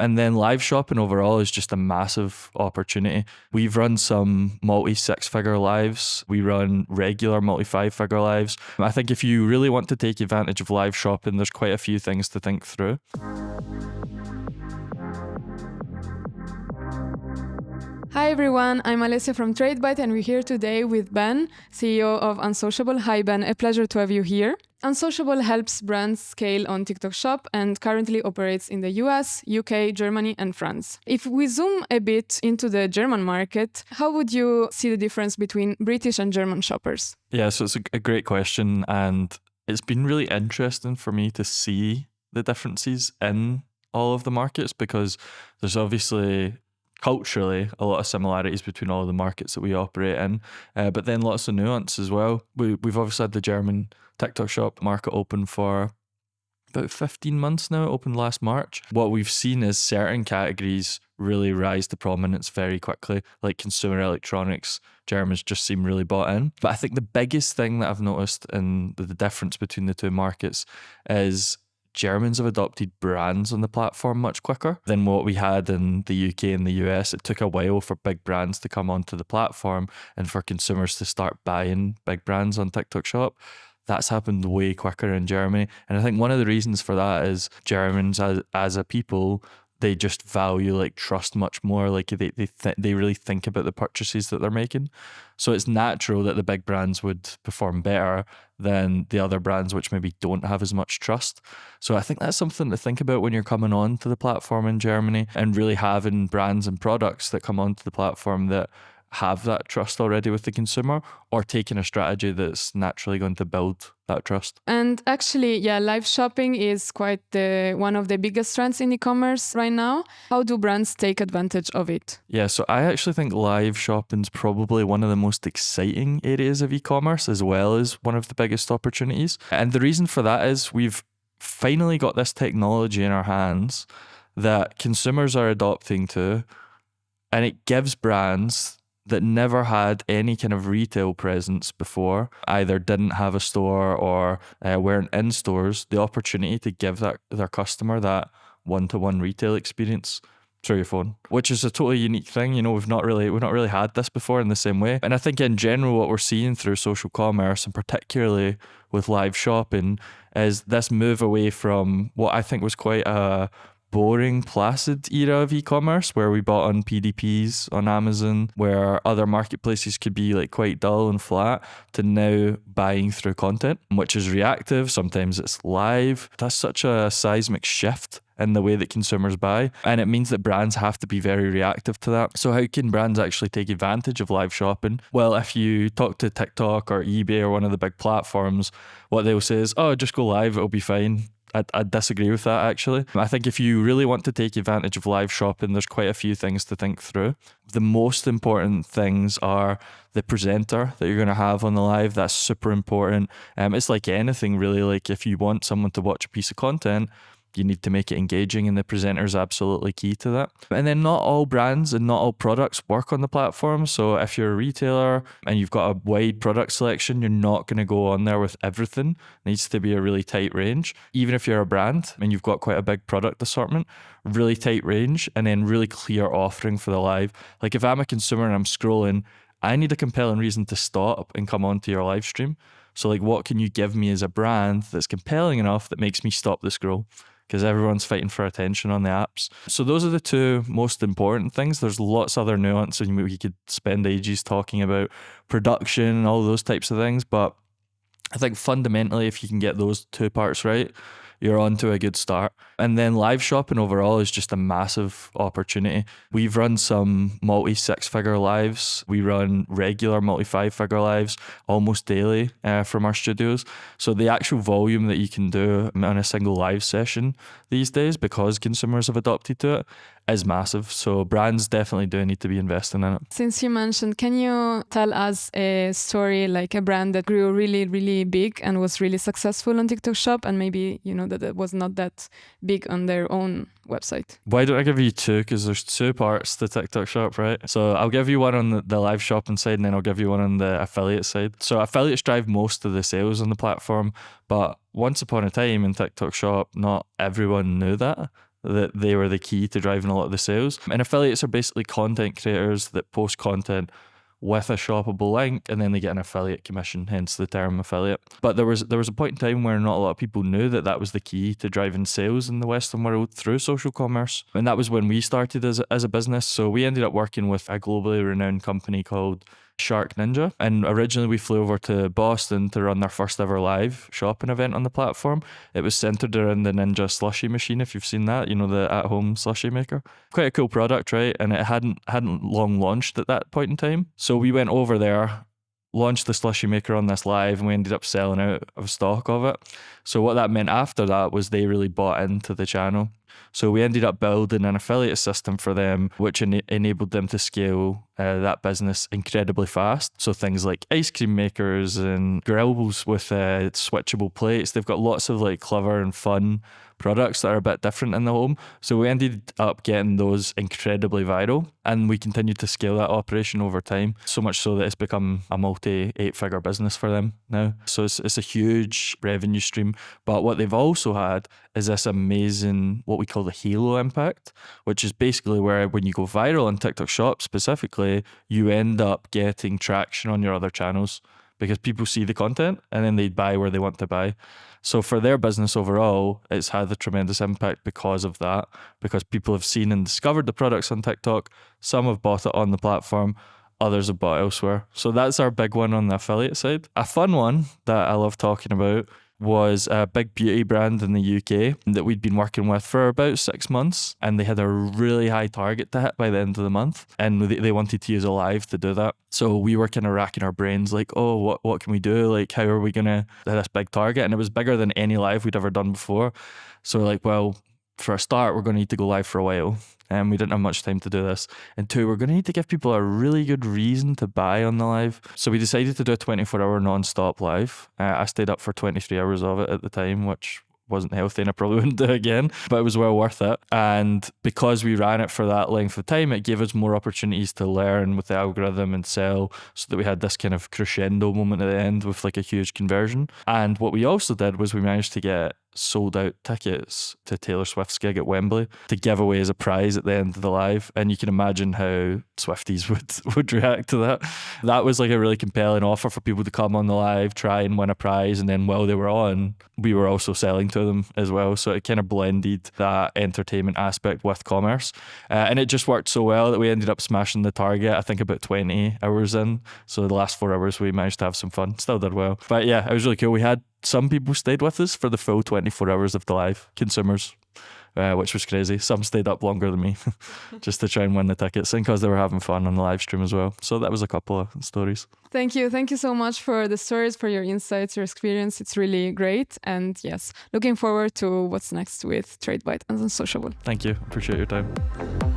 And then live shopping overall is just a massive opportunity. We've run some multi-6-figure lives. We run regular multi-5-figure lives. I think if you really want to take advantage of live shopping, there's quite a few things to think through. Hi everyone, I'm Alessia from Tradebyte and we're here today with Ben, CEO of Unsociable. Hi Ben, a pleasure to have you here. Unsociable helps brands scale on TikTok Shop and currently operates in the US, UK, Germany and France. If we zoom a bit into the German market, how would you see the difference between British and German shoppers? Yeah, so it's a great question, and it's been really interesting for me to see the differences in all of the markets, because there's obviously culturally a lot of similarities between all of the markets that we operate in, but then lots of nuance as well. We've obviously had the German TikTok Shop market open for about 15 months now. It opened last March. What we've seen is certain categories really rise to prominence very quickly, like consumer electronics. Germans just seem really bought in. But I think the biggest thing that I've noticed in the difference between the two markets is Germans have adopted brands on the platform much quicker than what we had in the UK and the US. It took a while for big brands to come onto the platform and for consumers to start buying big brands on TikTok Shop. That's happened way quicker in Germany. And I think one of the reasons for that is Germans as a people, they just value like trust much more. Like they really think about the purchases that they're making. So it's natural that the big brands would perform better than the other brands which maybe don't have as much trust. So I think that's something to think about when you're coming on to the platform in Germany, and really having brands and products that come onto the platform that have that trust already with the consumer, or taking a strategy that's naturally going to build that trust. And actually, live shopping is quite one of the biggest trends in e-commerce right now. How do brands take advantage of it? Yeah, so I actually think live shopping's probably one of the most exciting areas of e-commerce, as well as one of the biggest opportunities. And the reason for that is we've finally got this technology in our hands that consumers are adopting to, and it gives brands that never had any kind of retail presence before, either didn't have a store or weren't in stores, the opportunity to give their customer that one-to-one retail experience through your phone, which is a totally unique thing. You know, we've not really had this before in the same way. And I think in general, what we're seeing through social commerce, and particularly with live shopping, is this move away from what I think was quite a boring, placid era of e-commerce, where we bought on PDPs on Amazon, where other marketplaces could be like quite dull and flat, to now buying through content, which is reactive. Sometimes it's live. That's such a seismic shift in the way that consumers buy. And it means that brands have to be very reactive to that. So how can brands actually take advantage of live shopping? Well, if you talk to TikTok or eBay or one of the big platforms, what they'll say is, oh, just go live, it'll be fine. I disagree with that, actually. I think if you really want to take advantage of live shopping, there's quite a few things to think through. The most important things are the presenter that you're going to have on the live. That's super important. It's like anything, really. Like if you want someone to watch a piece of content, you need to make it engaging, and the presenter is absolutely key to that. And then not all brands and not all products work on the platform. So if you're a retailer and you've got a wide product selection, you're not going to go on there with everything. It needs to be a really tight range. Even if you're a brand and you've got quite a big product assortment, really tight range, and then really clear offering for the live. Like if I'm a consumer and I'm scrolling, I need a compelling reason to stop and come onto your live stream. So like, what can you give me as a brand that's compelling enough that makes me stop the scroll? Because everyone's fighting for attention on the apps. So those are the two most important things. There's lots of other nuance, and we could spend ages talking about production and all those types of things. But I think fundamentally, if you can get those two parts right, you're on to a good start. And then live shopping overall is just a massive opportunity. We've run some multi-6-figure lives. We run regular multi-5-figure lives almost daily from our studios. So the actual volume that you can do on a single live session these days, because consumers have adopted to it, is massive. So brands definitely do need to be investing in it. Since you mentioned, can you tell us a story, like a brand that grew really, really big and was really successful on TikTok Shop, and maybe, you know, that it was not that big on their own website? Why don't I give you two? Because there's two parts to TikTok Shop, right? So I'll give you one on the live shopping side, and then I'll give you one on the affiliate side. So affiliates drive most of the sales on the platform, but once upon a time in TikTok Shop, not everyone knew that. that they were the key to driving a lot of the sales. And affiliates are basically content creators that post content with a shoppable link, and then they get an affiliate commission, hence the term affiliate. But there was a point in time where not a lot of people knew that was the key to driving sales in the Western world through social commerce. And that was when we started as a business. So we ended up working with a globally renowned company called Shark Ninja. And originally we flew over to Boston to run their first ever live shopping event on the platform. It was centered around the Ninja slushy machine, if you've seen that, the at-home slushy maker. Quite a cool product, right? And it hadn't long launched at that point in time. So we went over there, launched the slushy maker on this live, and we ended up selling out of stock of it. So what that meant after that was they really bought into the channel. So we ended up building an affiliate system for them, which enabled them to scale that business incredibly fast. So things like ice cream makers and grills with switchable plates. They've got lots of clever and fun products that are a bit different in the home. So we ended up getting those incredibly viral, and we continued to scale that operation over time, so much so that it's become a multi-8-figure business for them now. So it's a huge revenue stream. But what they've also had is this amazing, what we call the halo impact, which is basically where when you go viral on TikTok Shop specifically, you end up getting traction on your other channels because people see the content and then they buy where they want to buy. So for their business overall, it's had a tremendous impact because of that, because people have seen and discovered the products on TikTok. Some have bought it on the platform, others have bought elsewhere. So that's our big one on the affiliate side. A fun one that I love talking about was a big beauty brand in the UK that we'd been working with for about 6 months, and they had a really high target to hit by the end of the month, and they wanted to use a live to do that. So we were kind of racking our brains like, oh, what can we do? Like, how are we going to hit this big target? And it was bigger than any live we'd ever done before. So we're like, well, for a start, we're going to need to go live for a while. And we didn't have much time to do this. And 2, we're going to need to give people a really good reason to buy on the live. So we decided to do a 24-hour non-stop live. I stayed up for 23 hours of it at the time, which wasn't healthy and I probably wouldn't do it again, but it was well worth it. And because we ran it for that length of time, it gave us more opportunities to learn with the algorithm and sell, so that we had this kind of crescendo moment at the end with a huge conversion. And what we also did was we managed to get sold out tickets to Taylor Swift's gig at Wembley to give away as a prize at the end of the live. And you can imagine how Swifties would react to that. That was a really compelling offer for people to come on the live, try and win a prize, and then while they were on, we were also selling to them as well. So it kind of blended that entertainment aspect with commerce. And it just worked so well that we ended up smashing the target, I think about 20 hours in. So the last 4 hours we managed to have some fun. Still did well. But yeah, it was really cool. We had some people stayed with us for the full 24 hours of the live, consumers, which was crazy. Some stayed up longer than me just to try and win the tickets, and because they were having fun on the live stream as well. So that was a couple of stories. Thank you. Thank you so much for the stories, for your insights, your experience. It's really great. And yes, looking forward to what's next with Tradebyte and Unsociable. Thank you. Appreciate your time.